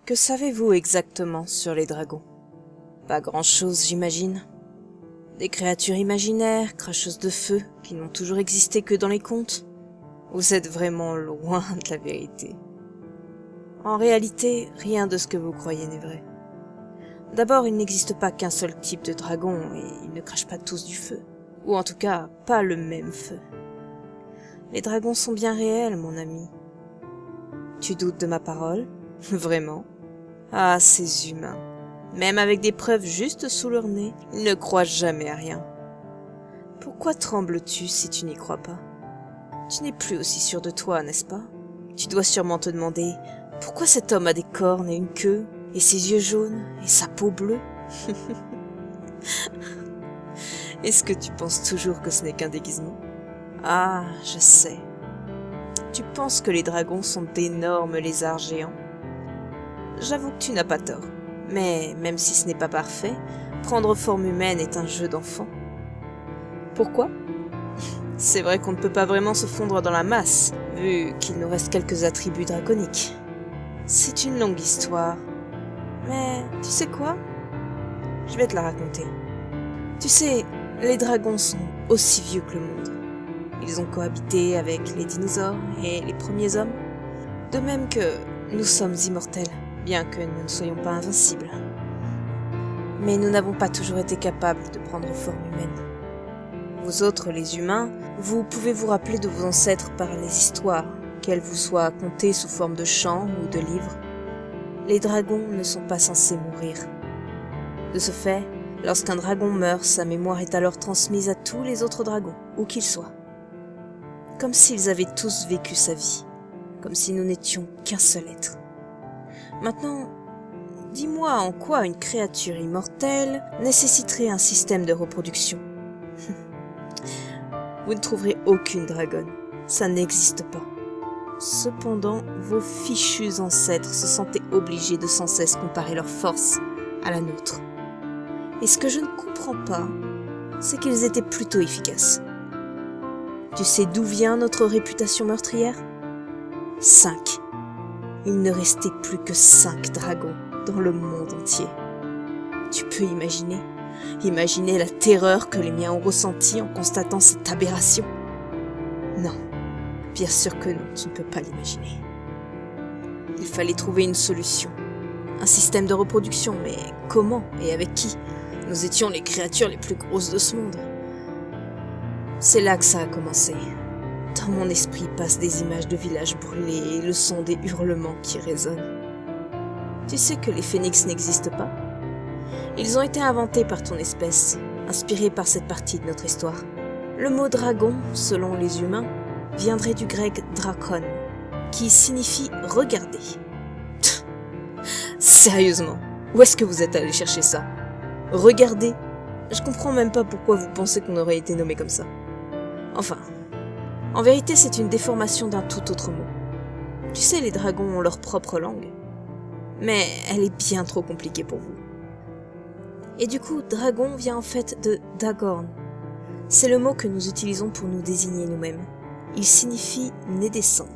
Que savez-vous exactement sur les dragons? Pas grand-chose, j'imagine. Des créatures imaginaires, cracheuses de feu, qui n'ont toujours existé que dans les contes? Vous êtes vraiment loin de la vérité. En réalité, rien de ce que vous croyez n'est vrai. D'abord, il n'existe pas qu'un seul type de dragon, et ils ne crachent pas tous du feu. Ou en tout cas, pas le même feu. Les dragons sont bien réels, mon ami. Tu doutes de ma parole? Vraiment? Ah, ces humains. Même avec des preuves juste sous leur nez, ils ne croient jamais à rien. Pourquoi trembles-tu si tu n'y crois pas? Tu n'es plus aussi sûr de toi, n'est-ce pas? Tu dois sûrement te demander pourquoi cet homme a des cornes et une queue, et ses yeux jaunes, et sa peau bleue. Est-ce que tu penses toujours que ce n'est qu'un déguisement? Ah, je sais. Tu penses que les dragons sont d'énormes lézards géants? J'avoue que tu n'as pas tort. Mais même si ce n'est pas parfait, prendre forme humaine est un jeu d'enfant. Pourquoi? C'est vrai qu'on ne peut pas vraiment se fondre dans la masse, vu qu'il nous reste quelques attributs draconiques. C'est une longue histoire. Mais tu sais quoi? Je vais te la raconter. Tu sais, les dragons sont aussi vieux que le monde. Ils ont cohabité avec les dinosaures et les premiers hommes. De même que nous sommes immortels, bien que nous ne soyons pas invincibles. Mais nous n'avons pas toujours été capables de prendre forme humaine. Vous autres, les humains, vous pouvez vous rappeler de vos ancêtres par les histoires, qu'elles vous soient contées sous forme de chants ou de livres. Les dragons ne sont pas censés mourir. De ce fait, lorsqu'un dragon meurt, sa mémoire est alors transmise à tous les autres dragons, où qu'ils soient. Comme s'ils avaient tous vécu sa vie, comme si nous n'étions qu'un seul être. Maintenant, dis-moi en quoi une créature immortelle nécessiterait un système de reproduction. Vous ne trouverez aucune dragonne, ça n'existe pas. Cependant, vos fichus ancêtres se sentaient obligés de sans cesse comparer leur force à la nôtre. Et ce que je ne comprends pas, c'est qu'ils étaient plutôt efficaces. Tu sais d'où vient notre réputation meurtrière? 5. Il ne restait plus que 5 dragons dans le monde entier. Tu peux imaginer? Imaginer la terreur que les miens ont ressentie en constatant cette aberration? Non, bien sûr que non, tu ne peux pas l'imaginer. Il fallait trouver une solution. Un système de reproduction, mais comment et avec qui? Nous étions les créatures les plus grosses de ce monde. C'est là que ça a commencé. Dans mon esprit passent des images de villages brûlés et le son des hurlements qui résonnent. Tu sais que les phénix n'existent pas? Ils ont été inventés par ton espèce, inspirés par cette partie de notre histoire. Le mot dragon, selon les humains, viendrait du grec drakon, qui signifie regarder. Sérieusement, où est-ce que vous êtes allé chercher ça? Regarder? Je comprends même pas pourquoi vous pensez qu'on aurait été nommé comme ça. Enfin, en vérité c'est une déformation d'un tout autre mot. Tu sais, les dragons ont leur propre langue. Mais elle est bien trop compliquée pour vous. Et du coup, dragon vient en fait de Dagorn. C'est le mot que nous utilisons pour nous désigner nous-mêmes. Il signifie « né des cendres ».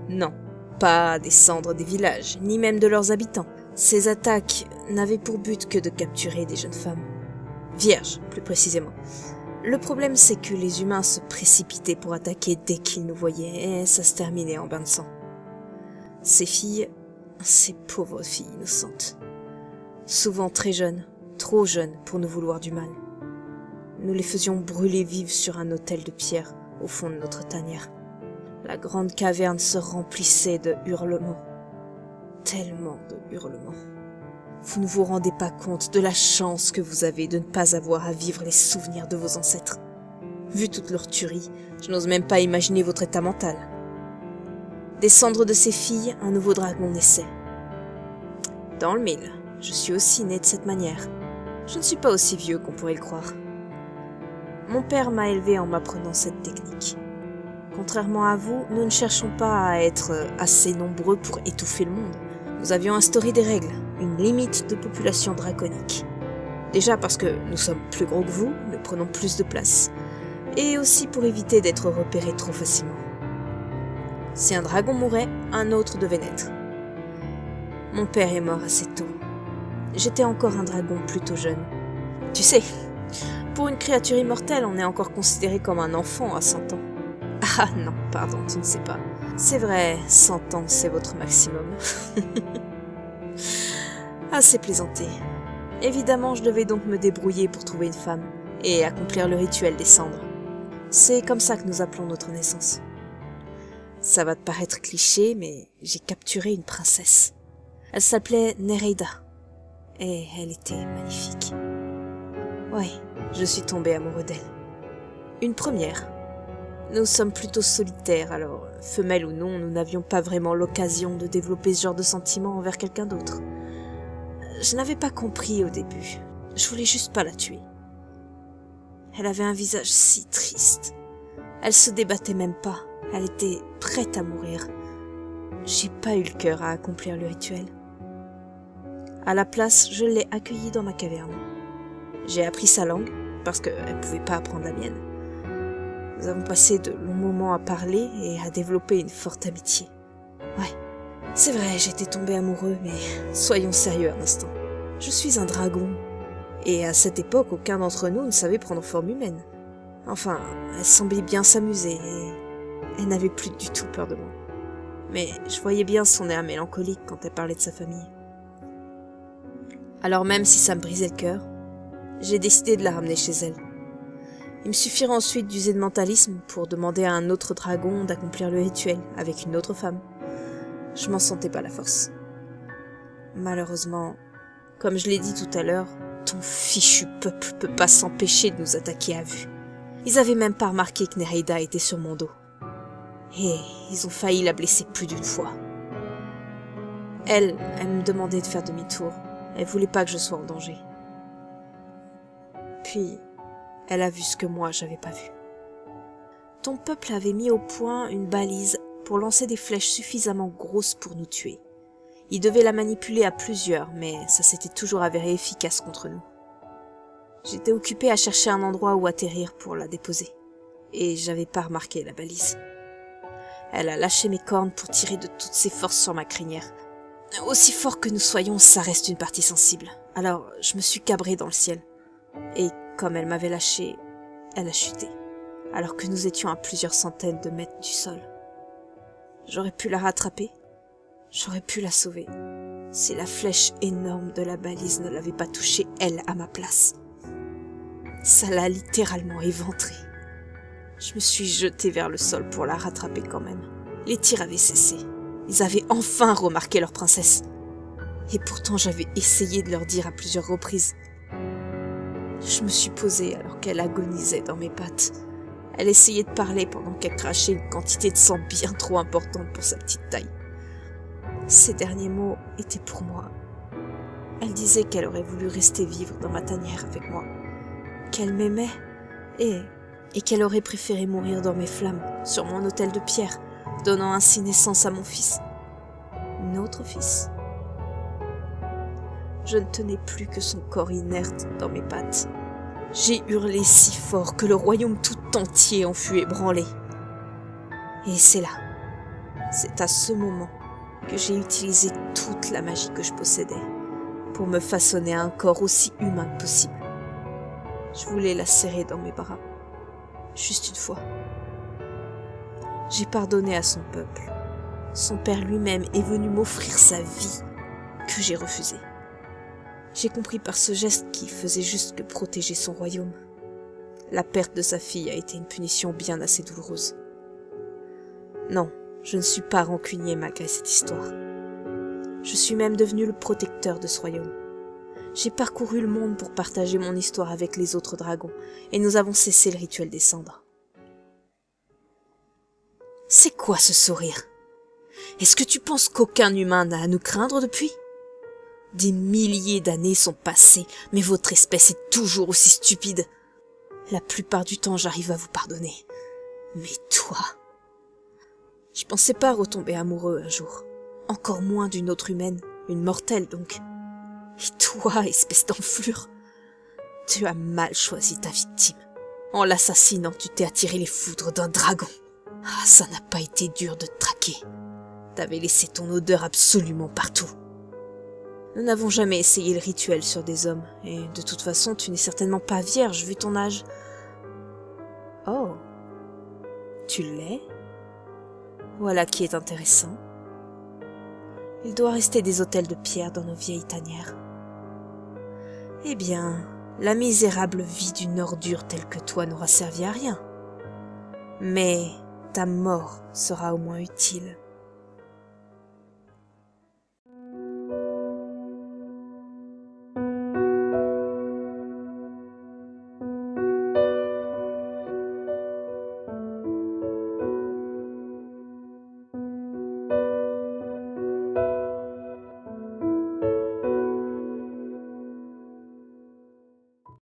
Non, pas des cendres des villages, ni même de leurs habitants. Ces attaques n'avaient pour but que de capturer des jeunes femmes. Vierges, plus précisément. Le problème, c'est que les humains se précipitaient pour attaquer dès qu'ils nous voyaient, et ça se terminait en bain de sang. Ces filles, ces pauvres filles innocentes. Souvent très jeunes, trop jeunes pour nous vouloir du mal. Nous les faisions brûler vives sur un autel de pierre au fond de notre tanière. La grande caverne se remplissait de hurlements. Tellement de hurlements. Vous ne vous rendez pas compte de la chance que vous avez de ne pas avoir à vivre les souvenirs de vos ancêtres. Vu toute leur tuerie, je n'ose même pas imaginer votre état mental. Des cendres de ces filles, un nouveau dragon naissait. Dans le mille, je suis aussi né de cette manière. Je ne suis pas aussi vieux qu'on pourrait le croire. Mon père m'a élevé en m'apprenant cette technique. Contrairement à vous, nous ne cherchons pas à être assez nombreux pour étouffer le monde. Nous avions instauré des règles, une limite de population draconique. Déjà parce que nous sommes plus gros que vous, nous prenons plus de place. Et aussi pour éviter d'être repérés trop facilement. Si un dragon mourait, un autre devait naître. Mon père est mort assez tôt. J'étais encore un dragon plutôt jeune. Tu sais, pour une créature immortelle, on est encore considéré comme un enfant à 100 ans. Ah non, pardon, tu ne sais pas. C'est vrai, 100 ans, c'est votre maximum. Assez plaisanté. Évidemment, je devais donc me débrouiller pour trouver une femme et accomplir le rituel des cendres. C'est comme ça que nous appelons notre naissance. Ça va te paraître cliché, mais j'ai capturé une princesse. Elle s'appelait Nereida. Et elle était magnifique. Oui, je suis tombé amoureux d'elle. Une première. Nous sommes plutôt solitaires, alors, femelle ou non, nous n'avions pas vraiment l'occasion de développer ce genre de sentiments envers quelqu'un d'autre. Je n'avais pas compris au début. Je voulais juste pas la tuer. Elle avait un visage si triste. Elle se débattait même pas. Elle était prête à mourir. J'ai pas eu le cœur à accomplir le rituel. À la place, je l'ai accueillie dans ma caverne. J'ai appris sa langue, parce qu'elle pouvait pas apprendre la mienne. Nous avons passé de longs moments à parler et à développer une forte amitié. Ouais, c'est vrai, j'étais tombé amoureux, mais soyons sérieux un instant. Je suis un dragon. Et à cette époque, aucun d'entre nous ne savait prendre forme humaine. Enfin, elle semblait bien s'amuser et elle n'avait plus du tout peur de moi. Mais je voyais bien son air mélancolique quand elle parlait de sa famille. Alors même si ça me brisait le cœur, j'ai décidé de la ramener chez elle. Il me suffirait ensuite d'user de mentalisme pour demander à un autre dragon d'accomplir le rituel avec une autre femme. Je m'en sentais pas la force. Malheureusement, comme je l'ai dit tout à l'heure, ton fichu peuple peut pas s'empêcher de nous attaquer à vue. Ils avaient même pas remarqué que Nereida était sur mon dos. Et ils ont failli la blesser plus d'une fois. Elle me demandait de faire demi-tour. Elle voulait pas que je sois en danger. Puis, elle a vu ce que moi j'avais pas vu. Ton peuple avait mis au point une balise pour lancer des flèches suffisamment grosses pour nous tuer. Il devait la manipuler à plusieurs, mais ça s'était toujours avéré efficace contre nous. J'étais occupée à chercher un endroit où atterrir pour la déposer, et j'avais pas remarqué la balise. Elle a lâché mes cornes pour tirer de toutes ses forces sur ma crinière. Aussi fort que nous soyons, ça reste une partie sensible. Alors, je me suis cabrée dans le ciel. Et comme elle m'avait lâché, elle a chuté, alors que nous étions à plusieurs centaines de mètres du sol. J'aurais pu la rattraper, j'aurais pu la sauver, si la flèche énorme de la balise ne l'avait pas touchée, elle, à ma place. Ça l'a littéralement éventrée. Je me suis jetée vers le sol pour la rattraper quand même. Les tirs avaient cessé. Ils avaient enfin remarqué leur princesse. Et pourtant j'avais essayé de leur dire à plusieurs reprises. Je me suis posée alors qu'elle agonisait dans mes pattes. Elle essayait de parler pendant qu'elle crachait une quantité de sang bien trop importante pour sa petite taille. Ces derniers mots étaient pour moi. Elle disait qu'elle aurait voulu rester vivre dans ma tanière avec moi, qu'elle m'aimait et qu'elle aurait préféré mourir dans mes flammes, sur mon autel de pierre, donnant ainsi naissance à mon fils. Notre fils. Je ne tenais plus que son corps inerte dans mes pattes. J'ai hurlé si fort que le royaume tout entier en fut ébranlé. Et c'est là, c'est à ce moment que j'ai utilisé toute la magie que je possédais pour me façonner un corps aussi humain que possible. Je voulais la serrer dans mes bras, juste une fois. J'ai pardonné à son peuple. Son père lui-même est venu m'offrir sa vie, que j'ai refusée. J'ai compris par ce geste qu'il faisait juste que protéger son royaume. La perte de sa fille a été une punition bien assez douloureuse. Non, je ne suis pas rancunier malgré cette histoire. Je suis même devenu le protecteur de ce royaume. J'ai parcouru le monde pour partager mon histoire avec les autres dragons, et nous avons cessé le rituel des cendres. C'est quoi ce sourire? Est-ce que tu penses qu'aucun humain n'a à nous craindre depuis? Des milliers d'années sont passées, mais votre espèce est toujours aussi stupide. La plupart du temps, j'arrive à vous pardonner. Mais toi... Je pensais pas retomber amoureux un jour. Encore moins d'une autre humaine, une mortelle donc. Et toi, espèce d'enflure, tu as mal choisi ta victime. En l'assassinant, tu t'es attiré les foudres d'un dragon. Ah, ça n'a pas été dur de te traquer. T'avais laissé ton odeur absolument partout. Nous n'avons jamais essayé le rituel sur des hommes, et de toute façon, tu n'es certainement pas vierge vu ton âge. Oh, tu l'es? Voilà qui est intéressant. Il doit rester des autels de pierre dans nos vieilles tanières. Eh bien, la misérable vie d'une ordure telle que toi n'aura servi à rien. Mais ta mort sera au moins utile.